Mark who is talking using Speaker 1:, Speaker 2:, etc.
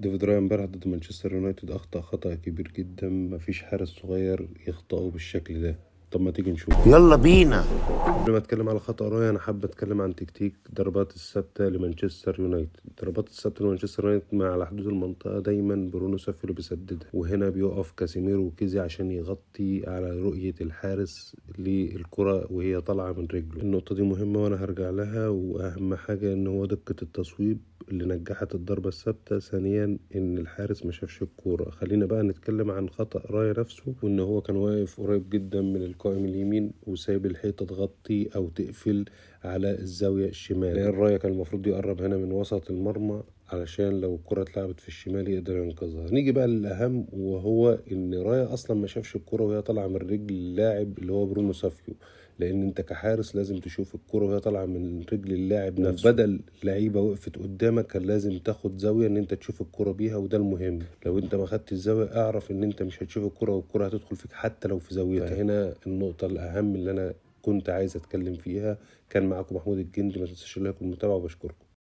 Speaker 1: ديفيد رايا امبارح ضد مانشستر يونايتد أخطأ خطأ كبير جدا، مفيش حارس صغير يخطئه بالشكل ده. طب ما تيجي نشوف.
Speaker 2: يلا بينا.
Speaker 1: قبل ما اتكلم على خطأ رايا انا حابب اتكلم عن تكتيك ضربات الثابتة لمانشستر يونايتد. ضربات الثابتة لمانشستر يونايتد مع على حدود المنطقة دايما برونو سافيو بيسددها، وهنا بيقف كاسيميرو وكيزي عشان يغطي على رؤية الحارس للكرة وهي طالعة من رجله. النقطة دي مهمة وانا هرجع لها، واهم حاجة ان هو دقة التصويب اللي نجحت الضربة الثابتة. ثانيا ان الحارس ما شافش الكورة. خلينا بقى نتكلم عن خطأ رايا نفسه، وان هو كان واقف قريب جدا من القائم اليمين وسايب الحيطة تغطي او تقفل على الزاوية الشمال، لان رايا كان المفروض يقرب هنا من وسط المرمى علشان لو الكرة اتلعبت في الشمال يقدر ينقذها. نيجي بقى للأهم، وهو إن رايا أصلا ما شافش الكرة وهي طالعة من رجل اللاعب اللي هو برونو سافيو، لأن أنت كحارس لازم تشوف الكرة وهي طالعة من رجل اللاعب نفسه. بدل لعيبة وقفت قدامك كان لازم تاخد زاوية إن أنت تشوف الكرة بيها، وده المهم. لو أنت ما خدتش الزاوية اعرف إن أنت مش هتشوف الكرة والكرة هتدخل فيك حتى لو في زاويتها. فهنا النقطة الأهم اللي أنا كنت عايز أتكلم فيها. كان معاكم محمود الجندي، ما تنساش لايك والمتابعة، وبشكركم.